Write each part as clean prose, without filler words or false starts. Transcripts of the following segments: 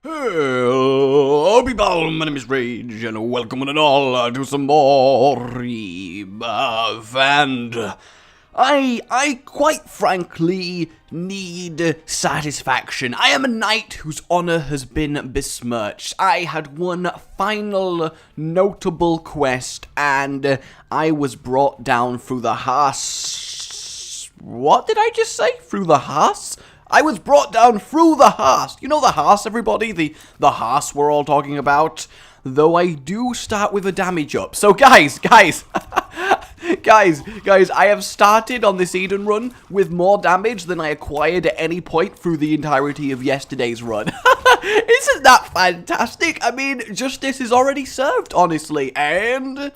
Hello people, my name is Rage, and welcome one and all to some more Rebirth, and I quite frankly need satisfaction. I am a knight whose honor has been besmirched. I had one final notable quest, and I was brought down through the hearse. What did I just say? Through the hearse? I was brought down through the hearse. You know the hearse, everybody? The hearse we're all talking about. Though I do start with a damage up. So guys, guys, I have started on this Eden run with more damage than I acquired at any point through the entirety of yesterday's run. Isn't that fantastic? I mean, justice is already served, honestly. And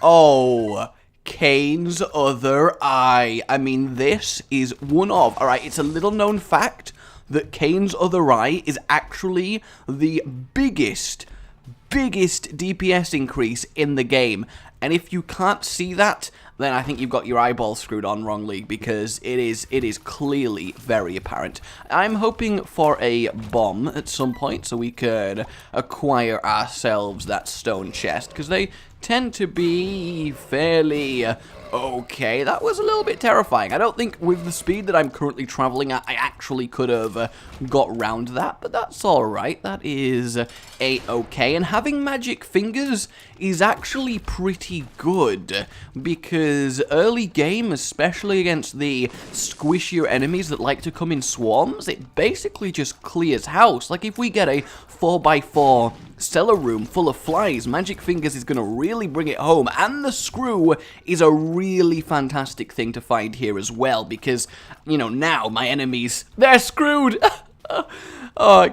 oh, Kane's other eye. I mean, this is one of... Alright, it's a little known fact that Kane's other eye is actually the biggest DPS increase in the game. And if you can't see that, then I think you've got your eyeballs screwed on wrongly, because it is clearly very apparent. I'm hoping for a bomb at some point so we could acquire ourselves that stone chest, because they tend to be fairly okay. That was a little bit terrifying. I don't think with the speed that I'm currently traveling at, I actually could have got round that, but that's alright. That is a-okay. And having magic fingers is actually pretty good, because early game, especially against the squishier enemies that like to come in swarms, it basically just clears house. Like if we get a 4x4 cellar room full of flies, Magic Fingers is going to really bring it home. And the screw is a really fantastic thing to find here as well, because, you know, now my enemies, they're screwed. Oh,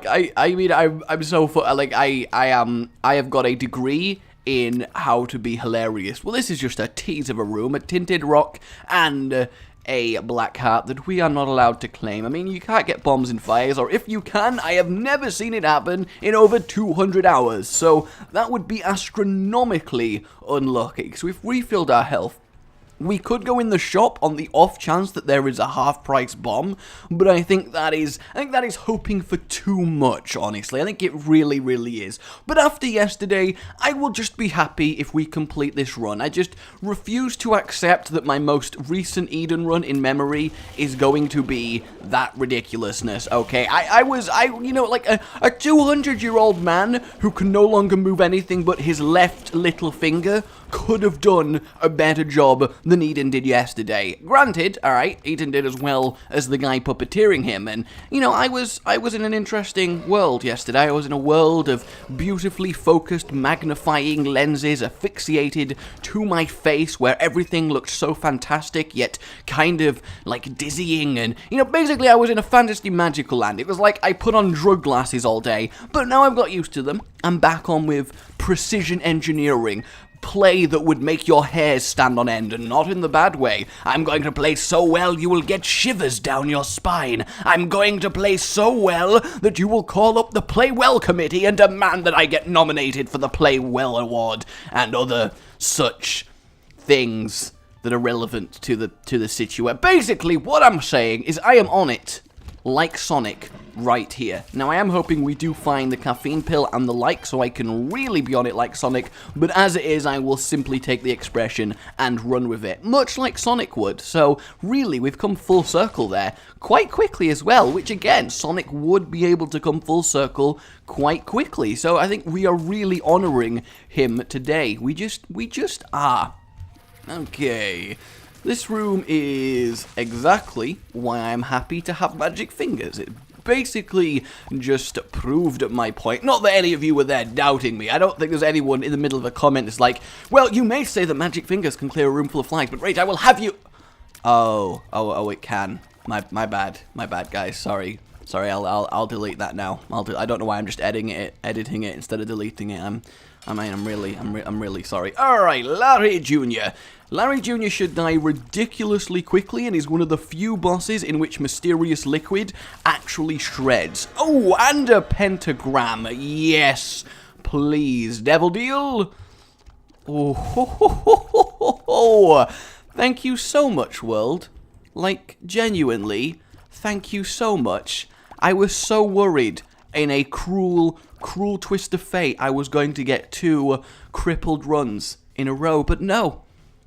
I mean, I'm so like I have got a degree in how to be hilarious. Well, this is just a tease of a room, a tinted rock, and a black heart that we are not allowed to claim. I mean, you can't get bombs in fires, or if you can, I have never seen it happen in over 200 hours, so that would be astronomically unlucky. So we've refilled our health. We could go in the shop on the off chance that there is a half-price bomb, but I think that is hoping for too much, honestly. I think it really, really is. But after yesterday, I will just be happy if we complete this run. I just refuse to accept that my most recent Eden run in memory is going to be that ridiculousness, okay? You know, like a 200-year-old man who can no longer move anything but his left little finger could have done a better job than Eden did yesterday. Granted, alright, Eden did as well as the guy puppeteering him, and, you know, I was in an interesting world yesterday. I was in a world of beautifully focused, magnifying lenses asphyxiated to my face, where everything looked so fantastic, yet kind of, like, dizzying, and, you know, basically I was in a fantasy magical land. It was like I put on drug glasses all day, but now I've got used to them. I'm back on with precision engineering, play that would make your hairs stand on end, and not in the bad way. I'm going to play so well you will get shivers down your spine. I'm going to play so well that you will call up the Play Well committee and demand that I get nominated for the Play Well award, and other such things that are relevant to the situation. Basically, what I'm saying is I am on it, like Sonic, right here. Now, I am hoping we do find the caffeine pill and the like, so I can really be on it like Sonic, but as it is, I will simply take the expression and run with it, much like Sonic would. So, really, we've come full circle there, quite quickly as well, which, again, Sonic would be able to come full circle quite quickly, so I think we are really honoring him today. We just are. Okay. This room is exactly why I'm happy to have magic fingers. It basically just proved my point. Not that any of you were there doubting me. I don't think there's anyone in the middle of a comment that's like, well, you may say that magic fingers can clear a room full of flies, but Rage, I will have you... Oh, it can. My bad, guys. Sorry, I'll delete that now. I don't know why I'm just editing it instead of deleting it. I'm really sorry. Alright, Larry Jr. Larry Jr. should die ridiculously quickly and is one of the few bosses in which mysterious liquid actually shreds. Oh, and a pentagram. Yes, please. Devil deal. Oh, thank you so much, world. Like, genuinely, thank you so much. I was so worried in a cruel twist of fate, I was going to get 2 crippled runs in a row, but no,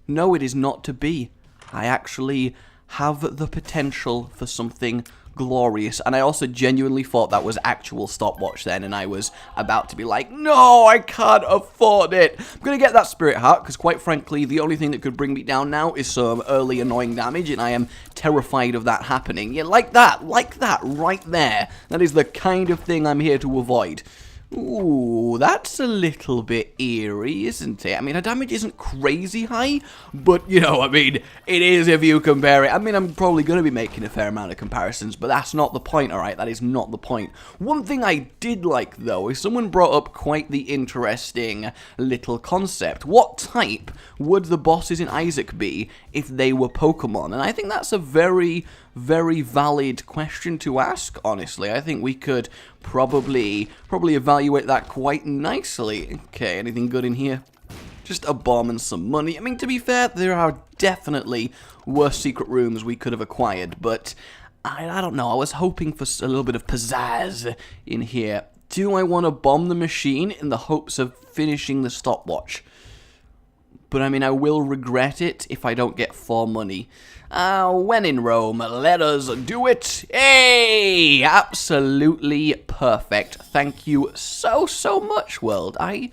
it is not to be. I actually have the potential for something glorious, and I also genuinely thought that was actual Stopwatch then, and I was about to be like, no, I can't afford it. I'm gonna get that Spirit Heart, because quite frankly, the only thing that could bring me down now is some early annoying damage, and I am terrified of that happening. Yeah, like that, right there. That is the kind of thing I'm here to avoid. Ooh, that's a little bit eerie, isn't it? I mean, her damage isn't crazy high, but, you know, I mean, it is if you compare it. I mean, I'm probably going to be making a fair amount of comparisons, but that's not the point, alright? That is not the point. One thing I did like, though, is someone brought up quite the interesting little concept. What type would the bosses in Isaac be if they were Pokemon? And I think that's a very valid question to ask, honestly. I think we could probably evaluate that quite nicely. Okay, anything good in here? Just a bomb and some money. I mean, to be fair, there are definitely worse secret rooms we could have acquired, but I don't know. I was hoping for a little bit of pizzazz in here. Do I want to bomb the machine in the hopes of finishing the Stopwatch? But I mean, I will regret it if I don't get 4 money. When in Rome, let us do it. Hey, absolutely perfect. Thank you so much, world. I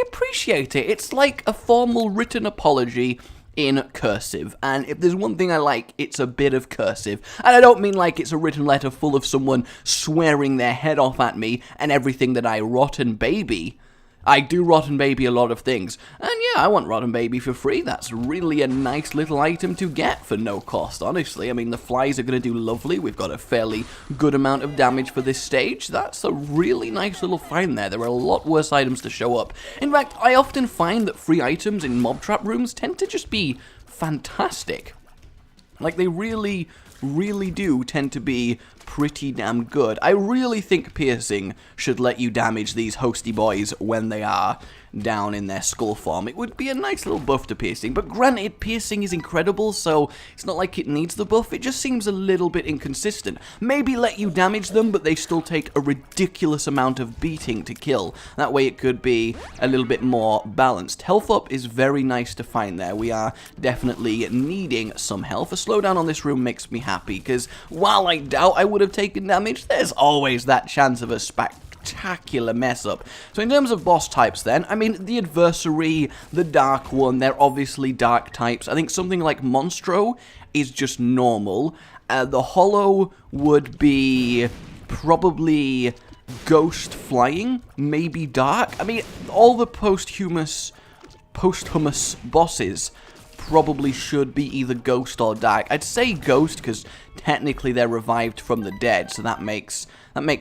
appreciate it. It's like a formal written apology in cursive, and if there's one thing I like, it's a bit of cursive. And I don't mean like it's a written letter full of someone swearing their head off at me and everything that I rotten baby. I do Rotten Baby a lot of things, and yeah, I want Rotten Baby for free. That's really a nice little item to get for no cost, honestly. I mean, the flies are going to do lovely. We've got a fairly good amount of damage for this stage. That's a really nice little find there. There are a lot worse items to show up. In fact, I often find that free items in mob trap rooms tend to just be fantastic. Like, they really do tend to be pretty damn good. I really think piercing should let you damage these hosty boys when they are down in their skull form. It would be a nice little buff to piercing, but granted, piercing is incredible, so it's not like it needs the buff. It just seems a little bit inconsistent. Maybe let you damage them, but they still take a ridiculous amount of beating to kill. That way it could be a little bit more balanced. Health up is very nice to find there. We are definitely needing some health. A slowdown on this room makes me happy, because while I doubt I would have taken damage, there's always that chance of a spectacular mess up. So in terms of boss types then, I mean, the Adversary, the Dark One, they're obviously dark types. I think something like Monstro is just normal. The Hollow would be probably Ghost Flying, maybe Dark. I mean, all the posthumous bosses probably should be either Ghost or Dark. I'd say Ghost because technically they're revived from the dead, so that makes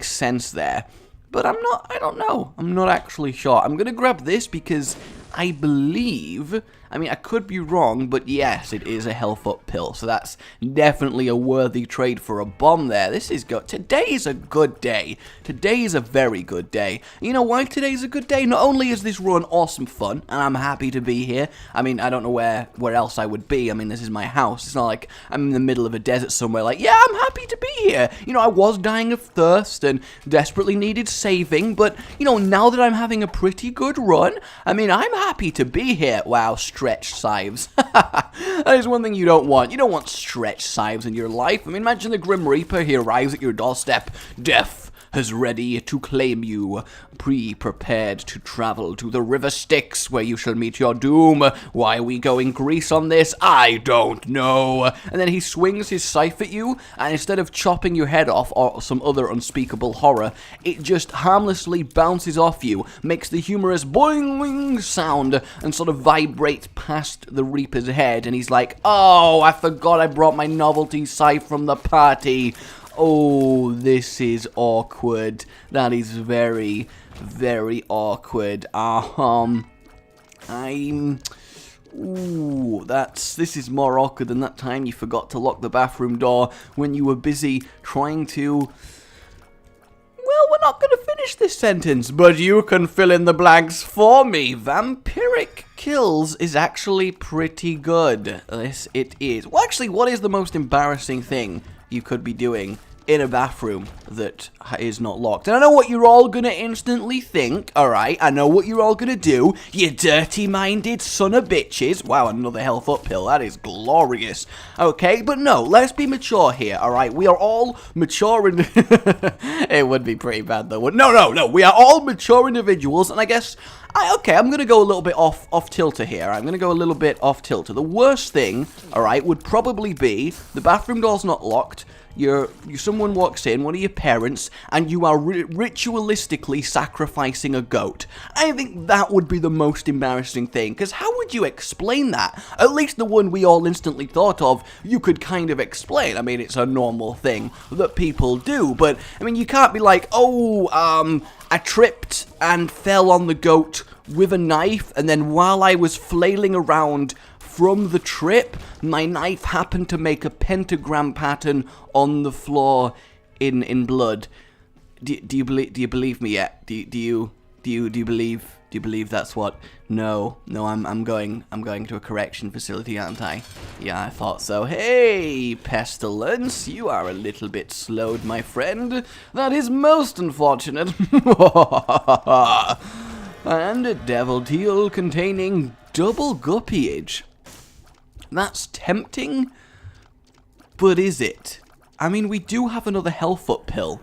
sense there. But I don't know. I'm not actually sure. I'm going to grab this because I believe, I mean, I could be wrong, but yes, it is a health up pill. So that's definitely a worthy trade for a bomb there. This is good. Today is a good day. Today is a very good day. You know why today's a good day? Not only is this run awesome fun, and I'm happy to be here. I mean, I don't know where else I would be. I mean, this is my house. It's not like I'm in the middle of a desert somewhere like, yeah, I'm happy to be here. You know, I was dying of thirst and desperately needed saving, but, you know, now that I'm having a pretty good run, I mean, I'm happy to be here. Wow, stretched scythes. That is one thing you don't want. You don't want stretched scythes in your life. I mean, imagine the Grim Reaper, he arrives at your doorstep, death is ready to claim you, pre-prepared to travel to the River Styx, where you shall meet your doom. Why are we going Greece on this? I don't know. And then he swings his scythe at you, and instead of chopping your head off or some other unspeakable horror, it just harmlessly bounces off you, makes the humorous boing sound, and sort of vibrates past the Reaper's head, and he's like, oh, I forgot I brought my novelty scythe from the party. Oh, this is awkward. That is very awkward. This is more awkward than that time you forgot to lock the bathroom door when you were busy trying to... Well, we're not going to finish this sentence, but you can fill in the blanks for me. Vampiric kills is actually pretty good. This it is. Well, actually, what is the most embarrassing thing you could be doing in a bathroom that is not locked. And I know what you're all gonna instantly think, alright? I know what you're all gonna do, you dirty-minded son of bitches. Wow, another health uphill, that is glorious. Okay, but no, let's be mature here, alright? We are all mature and... It would be pretty bad though. No, we are all mature individuals, and I guess... Okay, I'm gonna go a little bit off tilter here. I'm gonna go a little bit off tilter. The worst thing, alright, would probably be the bathroom door's not locked. Someone walks in, one of your parents, and you are ritualistically sacrificing a goat. I think that would be the most embarrassing thing, because how would you explain that? At least the one we all instantly thought of, you could kind of explain. I mean, it's a normal thing that people do, but, I mean, you can't be like, oh, I tripped and fell on the goat with a knife, and then while I was flailing around from the trip, my knife happened to make a pentagram pattern on the floor in blood. Do you believe me yet? Do you believe that's what? No, I'm going to a correction facility, aren't I? Yeah, I thought so. Hey, Pestilence, you are a little bit slowed, my friend. That is most unfortunate. And a devil deal containing double guppyage. That's tempting, but is it? I mean, we do have another health uphill,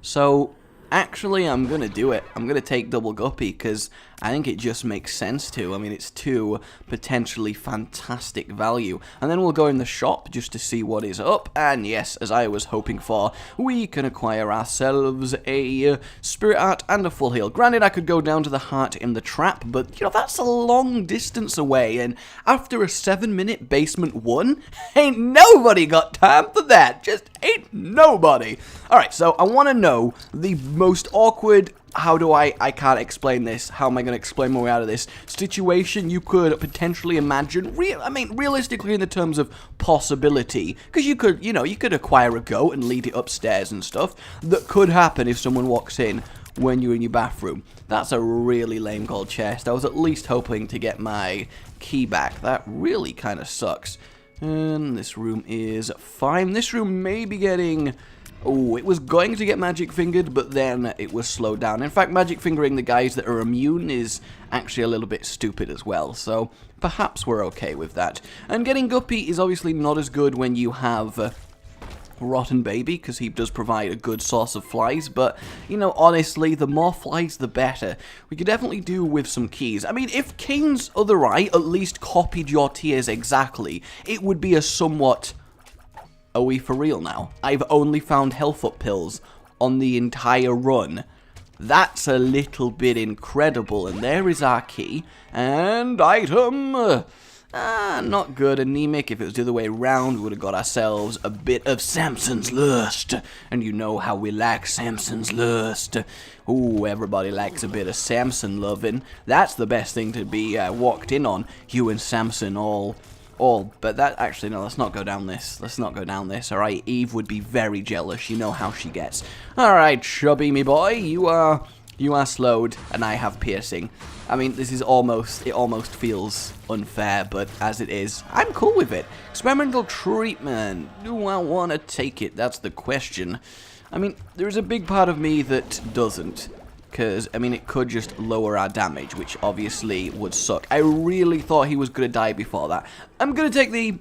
so actually I'm gonna do it. I'm gonna take double guppy, because I think it just makes sense to. I mean, it's two potentially fantastic value. And then we'll go in the shop just to see what is up. And yes, as I was hoping for, we can acquire ourselves a spirit art and a full heal. Granted, I could go down to the heart in the trap, but, you know, that's a long distance away. And after a 7-minute basement 1, ain't nobody got time for that. Just ain't nobody. Alright, so I want to know the most awkward... I can't explain this. How am I going to explain my way out of this situation you could potentially imagine? Realistically in the terms of possibility. Because you could acquire a goat and lead it upstairs and stuff. That could happen if someone walks in when you're in your bathroom. That's a really lame gold chest. I was at least hoping to get my key back. That really kind of sucks. And this room is fine. This room may be getting... Oh, it was going to get magic fingered, but then it was slowed down. In fact, magic fingering the guys that are immune is actually a little bit stupid as well, so perhaps we're okay with that. And getting Guppy is obviously not as good when you have Rotten Baby, because he does provide a good source of flies, but, you know, honestly, the more flies, the better. We could definitely do with some keys. I mean, if Kane's Other Eye at least copied your tiers exactly, it would be a somewhat... Are we for real now? I've only found health up pills on the entire run. That's a little bit incredible. And there is our key. And item. Not good. Anemic. If it was the other way around, we would have got ourselves a bit of Samson's Lust. And you know how we like Samson's Lust. Ooh, everybody likes a bit of Samson loving. That's the best thing to be walked in on. You and Samson all, but that, actually, no, let's not go down this. Let's not go down this, alright? Eve would be very jealous. You know how she gets. Alright, chubby me boy, you are slowed, and I have piercing. I mean, this is it almost feels unfair, but as it is, I'm cool with it. Experimental treatment. Do I want to take it? That's the question. I mean, there's a big part of me that doesn't. Because, I mean, it could just lower our damage, which obviously would suck. I really thought he was going to die before that. I'm going to take the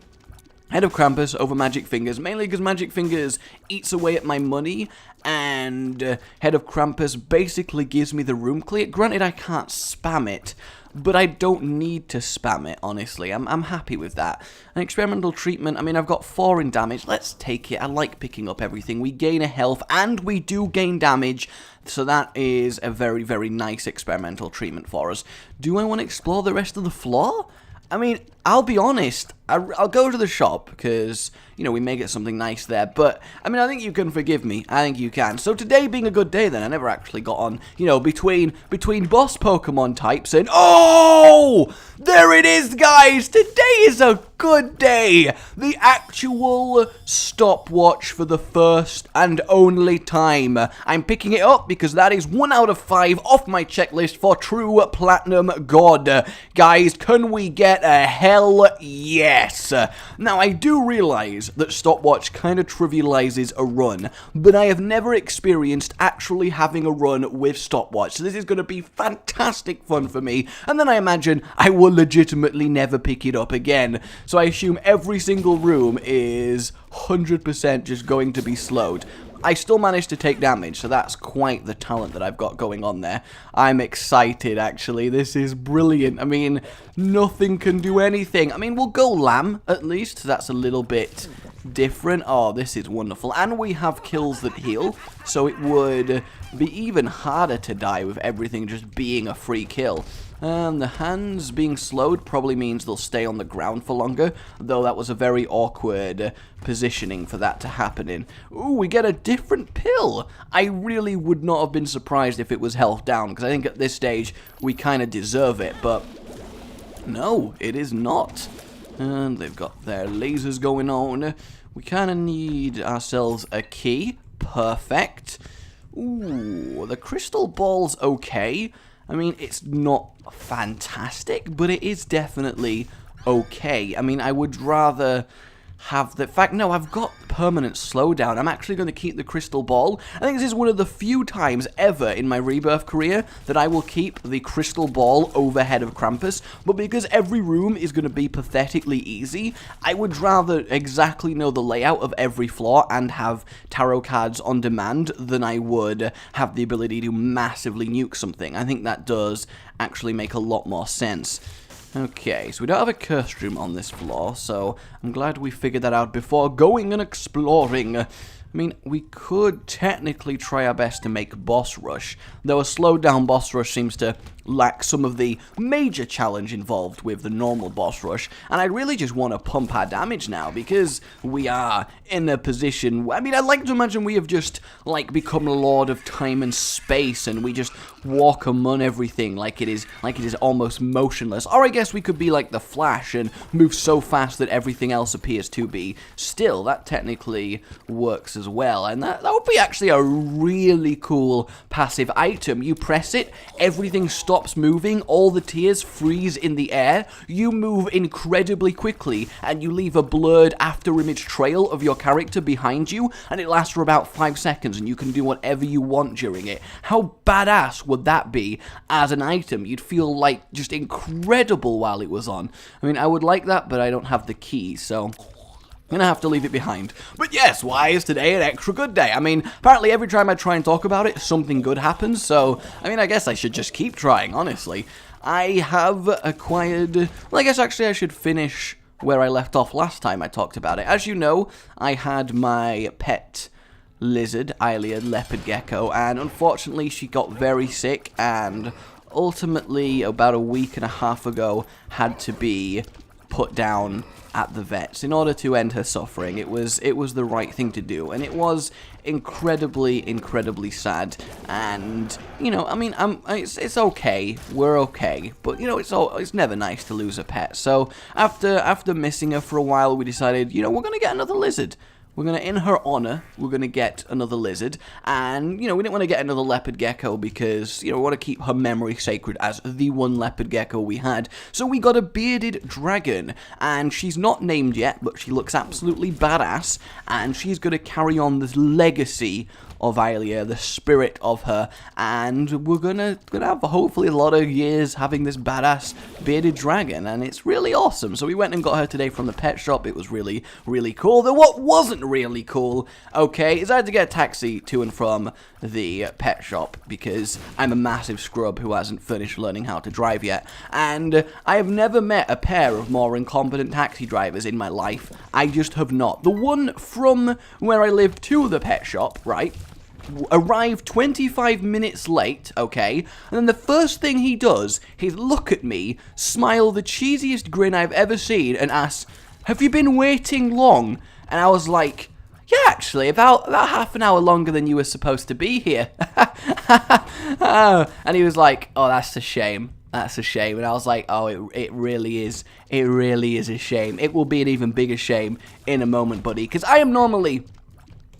Head of Krampus over Magic Fingers, mainly because Magic Fingers eats away at my money, and Head of Krampus basically gives me the room clear. Granted, I can't spam it, but I don't need to spam it, honestly. I'm happy with that. An experimental treatment, I mean, I've got 4 in damage. Let's take it. I like picking up everything. We gain a health, and we do gain damage, so that is a very, very nice experimental treatment for us. Do I want to explore the rest of the floor? I mean, I'll be honest, I'll go to the shop, because, you know, we may get something nice there, but, I mean, I think you can forgive me, I think you can. So today being a good day then, I never actually got on, you know, between boss Pokemon types and, oh, there it is, guys, today is a good day, the actual stopwatch for the first and only time. I'm picking it up because that is 1 out of 5 off my checklist for true platinum god. Guys, can we get a hell yes? Now, I do realize realize that Stopwatch kind of trivializes a run, but I have never experienced actually having a run with Stopwatch, so this is going to be fantastic fun for me, and then I imagine I will legitimately never pick it up again. So I assume every single room is 100% just going to be slowed. I still managed to take damage, so that's quite the talent that I've got going on there. I'm excited, actually. This is brilliant. I mean, nothing can do anything. I mean, we'll go lamb, at least. That's a little bit different. Oh, this is wonderful. And we have kills that heal, so it would be even harder to die with everything just being a free kill. The hands being slowed probably means they'll stay on the ground for longer, though that was a very awkward positioning for that to happen in. Ooh, we get a different pill. I really would not have been surprised if it was health down, because I think at this stage we kind of deserve it, but no, it is not. And they've got their lasers going on. We kind of need ourselves a key. Perfect. Ooh, the crystal ball's okay. I mean, it's not fantastic, but it is definitely okay. I mean, I would rather have the fact, no, I've got permanent slowdown. I'm actually going to keep the crystal ball. I think this is one of the few times ever in my Rebirth career that I will keep the crystal ball overhead of Krampus, but because every room is going to be pathetically easy, I would rather exactly know the layout of every floor and have tarot cards on demand than I would have the ability to massively nuke something. I think that does actually make a lot more sense. Okay, so we don't have a cursed room on this floor, so I'm glad we figured that out before going and exploring. I mean, we could technically try our best to make boss rush, though a slowed down boss rush seems to lack some of the major challenge involved with the normal boss rush, and I really just want to pump our damage now, because we are in a position, I mean, I'd like to imagine we have just, like, become Lord of Time and Space, and we just walk among everything like it is almost motionless, or I guess we could be like the Flash and move so fast that everything else appears to be still. That technically works as well, and that would be actually a really cool passive item. You press it, everything stops moving, all the tears freeze in the air, you move incredibly quickly, and you leave a blurred after image trail of your character behind you, and it lasts for about 5 seconds, and you can do whatever you want during it. How badass would that be as an item? You'd feel like just incredible while it was on. I mean, I would like that, but I don't have the key, so I'm gonna have to leave it behind. But yes, why is today an extra good day? I mean, apparently every time I try and talk about it, something good happens, so, I mean, I guess I should just keep trying, honestly. I have acquired, well, I guess actually I should finish where I left off last time I talked about it. As you know, I had my pet lizard, Iliad leopard gecko, and unfortunately she got very sick, and ultimately, about a week and a half ago, had to be put down at the vets in order to end her suffering. It was the right thing to do, and it was incredibly sad. And you know, I mean, it's okay, we're okay, but you know, it's never nice to lose a pet. So after missing her for a while, we decided, you know, we're gonna get another lizard. We're going to, in her honor, we're going to get another lizard, and, you know, we didn't want to get another leopard gecko because, you know, we want to keep her memory sacred as the one leopard gecko we had, so we got a bearded dragon, and she's not named yet, but she looks absolutely badass, and she's going to carry on this legacy of Ilia, the spirit of her, and we're gonna have hopefully a lot of years having this badass bearded dragon, and it's really awesome. So we went and got her today from the pet shop. It was really cool. Though what wasn't really cool, okay, is I had to get a taxi to and from the pet shop because I'm a massive scrub who hasn't finished learning how to drive yet, and I have never met a pair of more incompetent taxi drivers in my life. I just have not. The one from where I live to the pet shop, right, arrived 25 minutes late, okay, and then the first thing he does is look at me, smile the cheesiest grin I've ever seen, and ask, "Have you been waiting long?" And I was like, "Yeah, actually, about half an hour longer than you were supposed to be here." And he was like, "Oh, that's a shame. That's a shame." And I was like, "Oh, it really is. It really is a shame. It will be an even bigger shame in a moment, buddy, because I am normally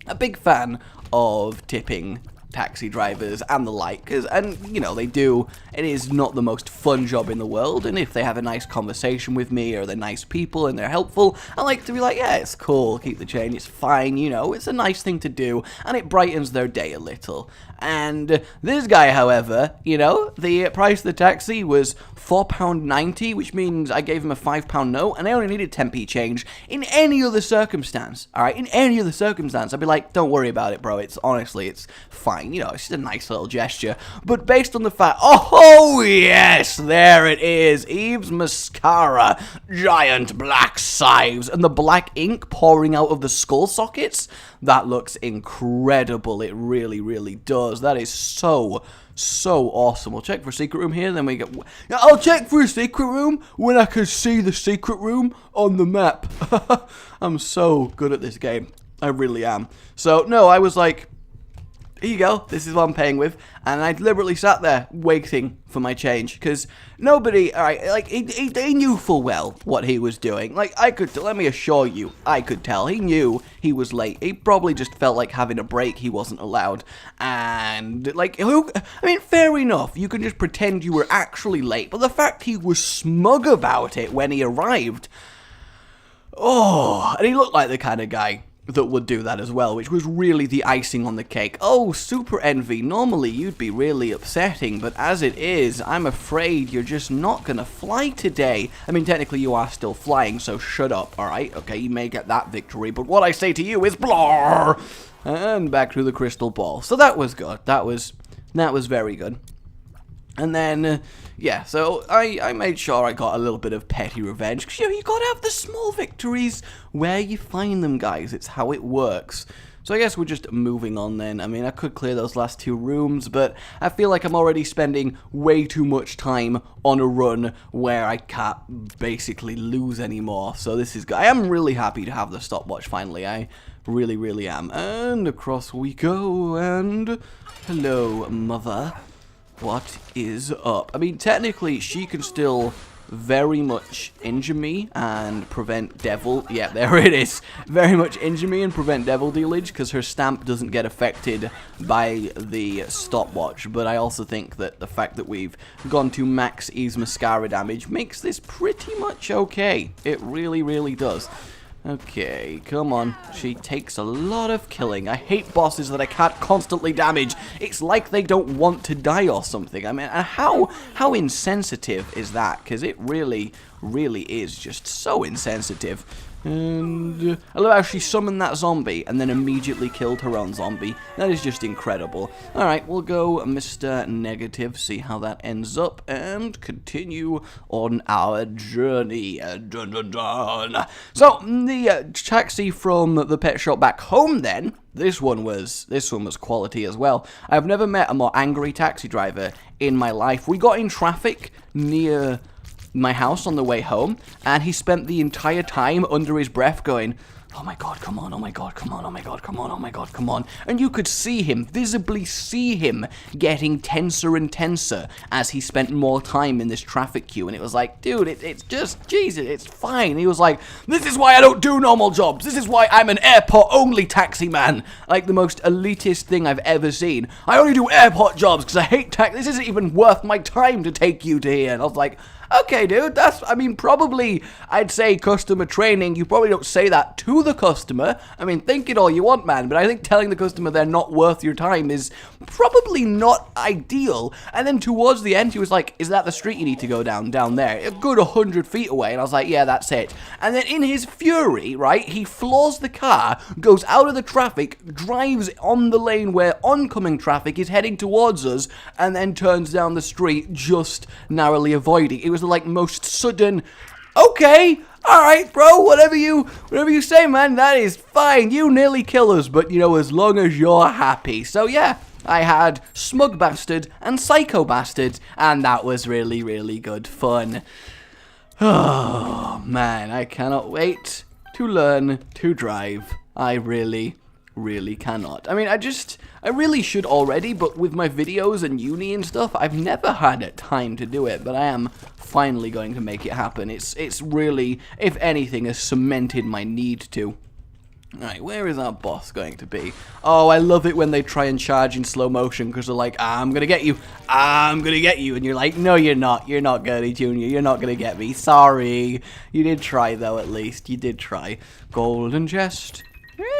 a big fan of tipping taxi drivers and the like, and you know, it is not the most fun job in the world, and if they have a nice conversation with me, or they're nice people and they're helpful, I like to be like, yeah, it's cool, keep the change, it's fine, you know, it's a nice thing to do, and it brightens their day a little. And this guy, however, you know, the price of the taxi was £4.90, which means I gave him a £5 note, and I only needed 10p change. In any other circumstance, alright, in any other circumstance, I'd be like, don't worry about it, bro, it's honestly, it's fine, you know, it's just a nice little gesture. But based on the fact, oh yes, there it is, Eve's mascara, giant black sieves, and the black ink pouring out of the skull sockets, that looks incredible, it really, really does. That is so awesome. We'll check for a secret room here, then we get... I'll check for a secret room when I can see the secret room on the map. I'm so good at this game. I really am. So, no, I was like, here you go, this is what I'm paying with, and I deliberately sat there waiting for my change, because nobody, alright, like, he knew full well what he was doing. Like, let me assure you, I could tell, he knew he was late. He probably just felt like having a break he wasn't allowed, and, like, I mean, fair enough, you can just pretend you were actually late, but the fact he was smug about it when he arrived, and he looked like the kind of guy that would do that as well, which was really the icing on the cake. Oh, Super Envy, normally you'd be really upsetting, but as it is, I'm afraid you're just not gonna fly today. I mean, technically you are still flying, so shut up, alright? Okay, you may get that victory, but what I say to you is blah! And back to the crystal ball. So that was good. That was very good. And then, yeah, so I made sure I got a little bit of petty revenge, because, you know, you gotta have the small victories where you find them, guys. It's how it works. So I guess we're just moving on then. I mean, I could clear those last 2 rooms, but I feel like I'm already spending way too much time on a run where I can't basically lose anymore. So this is... I am really happy to have the stopwatch finally. I really, really am. And across we go, and... hello, mother. What is up? I mean, technically, she can still very much injure me and prevent devil... yeah, there it is. Very much injure me and prevent devil dealage, because her stamp doesn't get affected by the stopwatch. But I also think that the fact that we've gone to max Eve's mascara damage makes this pretty much okay. It really, really does. Okay, come on. She takes a lot of killing. I hate bosses that I can't constantly damage. It's like they don't want to die or something. I mean, how insensitive is that? Because it really, really is just so insensitive. And I love how she summoned that zombie and then immediately killed her own zombie. That is just incredible. Alright, we'll go Mr. Negative, see how that ends up, and continue on our journey. Dun, dun, dun. So, the taxi from the pet shop back home then, this one was quality as well. I've never met a more angry taxi driver in my life. We got in traffic near my house on the way home, and he spent the entire time under his breath going, oh my god, come on, oh my god, come on, oh my god, come on, oh my god, come on. And you could see him, visibly see him, getting tenser and tenser as he spent more time in this traffic queue. And it was like, dude, it's just, Jesus, it's fine. He was like, this is why I don't do normal jobs. This is why I'm an airport-only taxi man. Like the most elitist thing I've ever seen. I only do airport jobs because I hate taxi. This isn't even worth my time to take you to here. And I was like, okay, dude, I mean, probably, I'd say customer training, you probably don't say that to the customer. I mean, think it all you want, man, but I think telling the customer they're not worth your time is probably not ideal. And then towards the end, he was like, is that the street you need to go down there? A good 100 feet away. And I was like, yeah, that's it. And then in his fury, right, he floors the car, goes out of the traffic, drives on the lane where oncoming traffic is heading towards us, and then turns down the street, just narrowly avoiding. It was the like most sudden, okay, alright bro, whatever you say, man, that is fine, you nearly kill us, but you know, as long as you're happy. So yeah, I had Smug Bastard and Psycho Bastard, and that was really, really good fun. Oh man, I cannot wait to learn to drive. I really cannot. I mean, I really should already, but with my videos and uni and stuff, I've never had time to do it, but I am finally going to make it happen. It's really, if anything, has cemented my need to. Alright, where is our boss going to be? Oh, I love it when they try and charge in slow motion because they're like, I'm gonna get you, I'm gonna get you, and you're like, no you're not Gurney Jr., you're not gonna get me, sorry. You did try though, at least, you did try. Golden chest,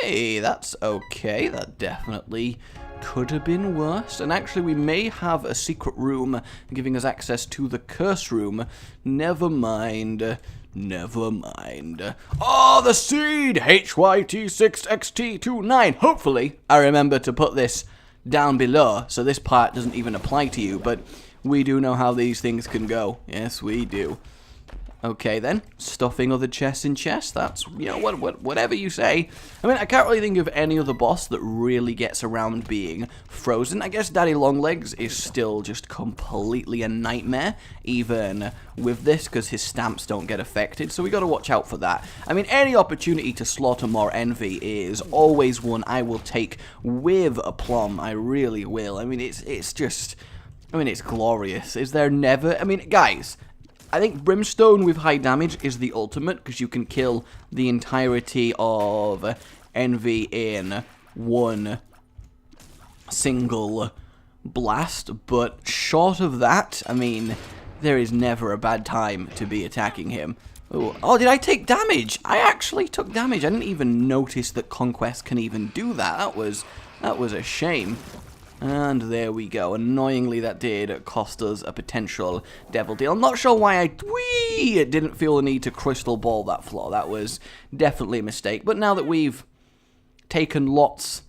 hey, that's okay, that definitely could have been worse. And actually we may have a secret room giving us access to the curse room. Never mind. Never mind. Oh, the seed! HYT6 XT29. Hopefully, I remember to put this down below, so this part doesn't even apply to you, but we do know how these things can go. Yes, we do. Okay, then. Stuffing other chests in chests. That's, you know, whatever you say. I mean, I can't really think of any other boss that really gets around being frozen. I guess Daddy Longlegs is still just completely a nightmare, even with this, because his stamps don't get affected, so we got to watch out for that. I mean, any opportunity to slaughter more envy is always one I will take with aplomb. I really will. I mean, it's just... I mean, it's glorious. Is there never... I mean, guys... I think Brimstone with high damage is the ultimate, because you can kill the entirety of Envy in one single blast, but short of that, I mean, there is never a bad time to be attacking him. Ooh. Oh, did I take damage? I actually took damage. I didn't even notice that Conquest can even do that. That was a shame. And there we go. Annoyingly, that did cost us a potential devil deal. I'm not sure why I didn't feel the need to crystal ball that floor. That was definitely a mistake. But now that we've taken lots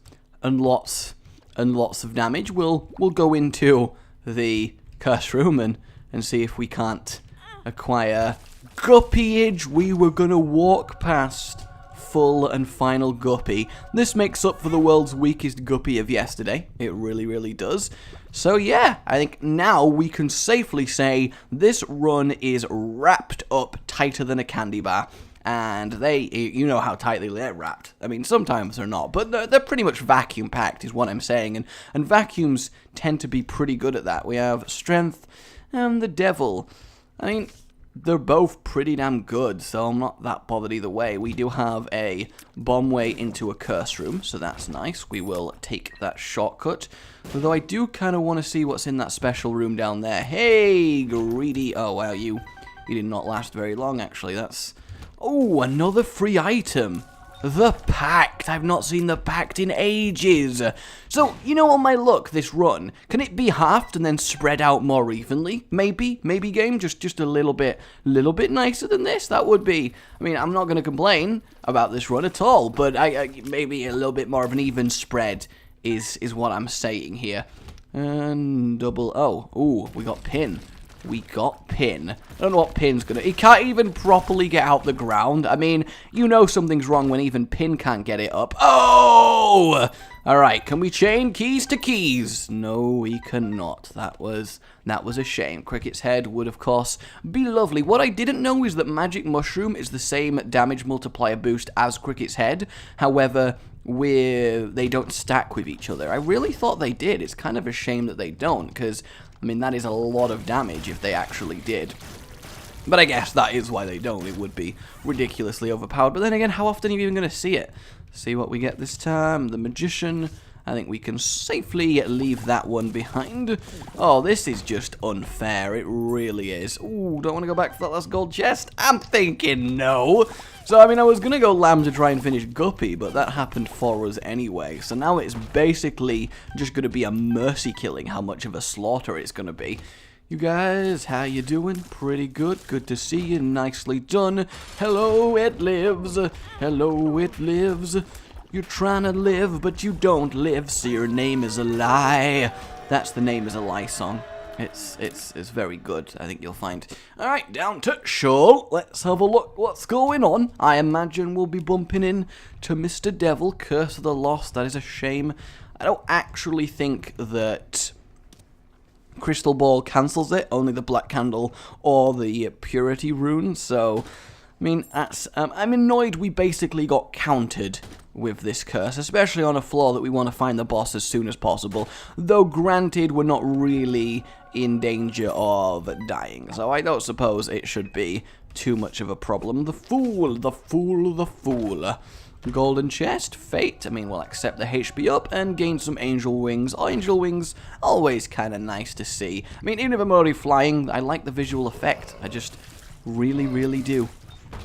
and lots and lots of damage, we'll go into the curse room and see if we can't acquire Guppyage. We were gonna walk past full and final Guppy. This makes up for the world's weakest Guppy of yesterday. It really, really does. So yeah, I think now we can safely say this run is wrapped up tighter than a candy bar. And you know how tightly they're wrapped. I mean, sometimes they're not, but they're pretty much vacuum-packed is what I'm saying. And vacuums tend to be pretty good at that. We have Strength and the Devil. I mean... they're both pretty damn good, so I'm not that bothered either way. We do have a bomb way into a curse room, so that's nice. We will take that shortcut. Although I do kind of want to see what's in that special room down there. Hey, greedy. Oh, wow, you did not last very long, actually. That's... oh, another free item. The Pact. I've not seen the Pact in ages. So, you know, on my luck this run, can it be halved and then spread out more evenly? Maybe game, just a little bit nicer than this. That would be, I mean, I'm not going to complain about this run at all, but I maybe a little bit more of an even spread is what I'm saying here. And double, oh, ooh, we got Pin. We got Pin. I don't know what Pin's gonna... he can't even properly get out the ground. I mean, you know something's wrong when even Pin can't get it up. Oh! Alright, can we chain keys to keys? No, we cannot. That was a shame. Cricket's head would, of course, be lovely. What I didn't know is that Magic Mushroom is the same damage multiplier boost as Cricket's head. However... they don't stack with each other. I really thought they did. It's kind of a shame that they don't, because, I mean, that is a lot of damage if they actually did. But I guess that is why they don't. It would be ridiculously overpowered. But then again, how often are you even going to see it? See what we get this time. The Magician. I think we can safely leave that one behind. Oh, this is just unfair. It really is. Ooh, don't want to go back for that last gold chest? I'm thinking no. So, I mean, I was going to go Lamb to try and finish Guppy, but that happened for us anyway. So now it's basically just going to be a mercy killing how much of a slaughter it's going to be. You guys, how you doing? Pretty good. Good to see you. Nicely done. Hello, it lives. Hello, it lives. You're trying to live, but you don't live, so your name is a lie. That's the Name is a Lie song. It's very good, I think you'll find. Alright, down to Shoal. Let's have a look what's going on. I imagine we'll be bumping in to Mr. Devil, Curse of the Lost. That is a shame. I don't actually think that Crystal Ball cancels it, only the Black Candle or the Purity Rune, so... I mean, that's, I'm annoyed we basically got countered with this curse, especially on a floor that we want to find the boss as soon as possible, though granted we're not really in danger of dying, so I don't suppose it should be too much of a problem. The fool, the fool, the fool. Golden chest, fate. I mean, we'll accept the HP up and gain some angel wings. Angel wings, always kind of nice to see. I mean, even if I'm already flying, I like the visual effect. I just really, really do.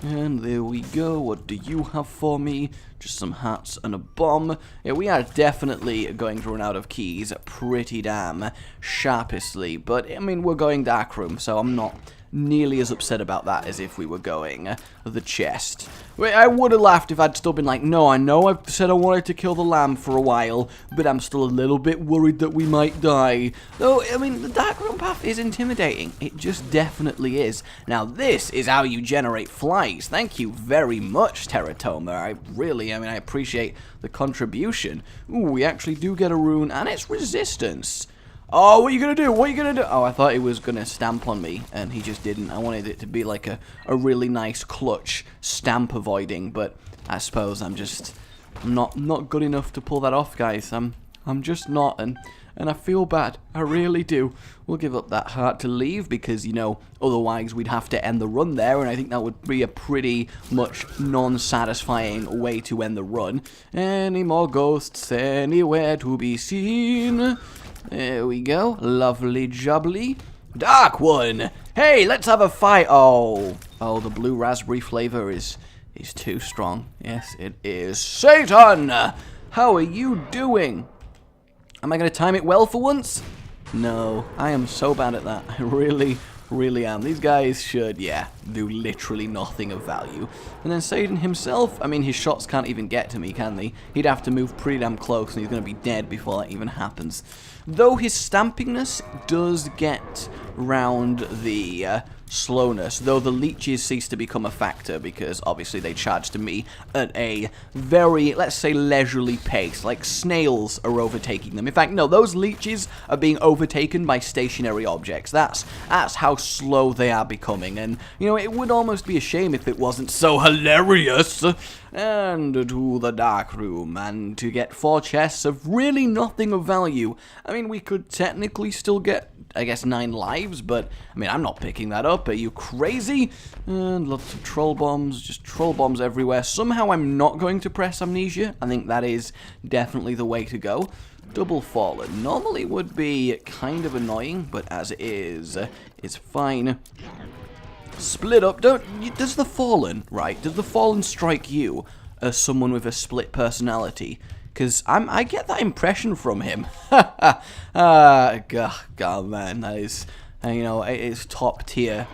And there we go. What do you have for me? Just some hats and a bomb. Yeah, we are definitely going to run out of keys pretty damn sharply. But, I mean, we're going darkroom, so I'm not nearly as upset about that as if we were going the chest. I would have laughed if I'd still been like, no, I know I've said I wanted to kill the lamb for a while, but I'm still a little bit worried that we might die. Though, I mean, the darkroom path is intimidating. It just definitely is. Now, this is how you generate flies. Thank you very much, Teratoma. I appreciate the contribution. Ooh, we actually do get a rune, and it's resistance. Oh, what are you going to do? What are you going to do? Oh, I thought he was going to stamp on me, and he just didn't. I wanted it to be like a really nice clutch stamp avoiding, but I suppose I'm not good enough to pull that off, guys. I'm just not, and I feel bad. I really do. We'll give up that heart to leave because, you know, otherwise we'd have to end the run there, and I think that would be a pretty much non-satisfying way to end the run. Any more ghosts anywhere to be seen? There we go. Lovely jubbly. Dark one! Hey, let's have a fight! Oh, the blue raspberry flavor is too strong. Yes, it is. Satan! How are you doing? Am I going to time it well for once? No, I am so bad at that. I really am. These guys should, do literally nothing of value. And then Satan himself, I mean, his shots can't even get to me, can they? He'd have to move pretty damn close, and he's going to be dead before that even happens. Though his stampingness does get round the slowness, though the leeches cease to become a factor because obviously they charge to me at a very, let's say, leisurely pace, like snails are overtaking them. In fact, no, those leeches are being overtaken by stationary objects. That's how slow they are becoming, and, you know, it would almost be a shame if it wasn't so hilarious. And to the dark room, and to get 4 chests of really nothing of value. I mean, we could technically still get, I guess, 9 lives, but, I mean, I'm not picking that up. Are you crazy? And lots of troll bombs, just troll bombs everywhere. Somehow I'm not going to press amnesia. I think that is definitely the way to go. Double fallen. Normally would be kind of annoying, but as it is, it's fine. Split up. Does the fallen strike you as someone with a split personality? Because I get that impression from him. God, man, that is, you know, it is top tier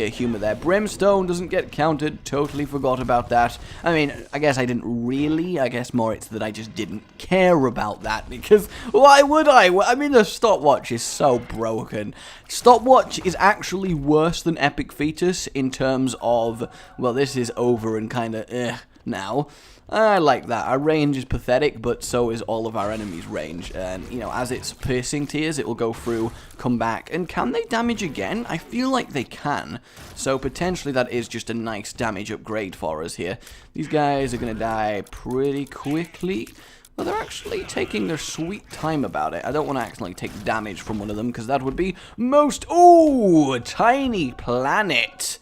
humor there. Brimstone doesn't get counted. Totally forgot about that. I mean, I guess I didn't really. I guess more it's that I just didn't care about that because why would I? I mean, the stopwatch is so broken. Stopwatch is actually worse than Epic Fetus in terms of, well, this is over and kind of now. I like that. Our range is pathetic, but so is all of our enemies' range. And, you know, as it's piercing tiers, it will go through, come back. And can they damage again? I feel like they can. So potentially that is just a nice damage upgrade for us here. These guys are going to die pretty quickly. Well, they're actually taking their sweet time about it. I don't want to accidentally take damage from one of them, because that would be most... Ooh, tiny planet.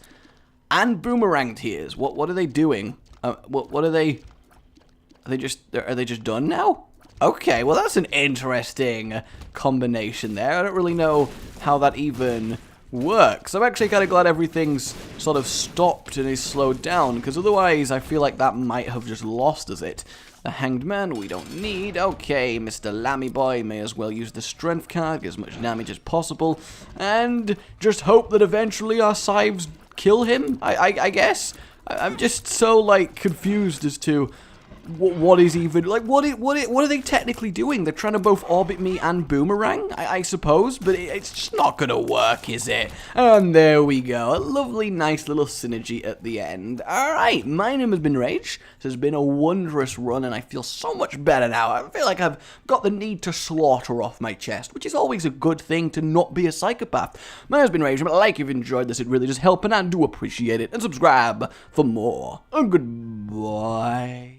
And boomerang tiers. What are they doing? What are they... Are they just done now? Okay, well that's an interesting combination there. I don't really know how that even works. I'm actually kind of glad everything's sort of stopped and is slowed down, because otherwise I feel like that might have just lost us it. The Hanged Man we don't need. Okay, Mr. Lammy Boy may as well use the strength card, get as much damage as possible, and just hope that eventually our scythes kill him, I guess. I'm just so, like, confused as to what is even, like, what are they technically doing? They're trying to both orbit me and boomerang, I suppose, but it's just not gonna work, is it? And there we go, a lovely, nice little synergy at the end. Alright, my name has been Rage. This has been a wondrous run, and I feel so much better now. I feel like I've got the need to slaughter off my chest, which is always a good thing to not be a psychopath. My name has been Rage, but like if you've enjoyed this, it really does help, and I do appreciate it. And subscribe for more. And goodbye.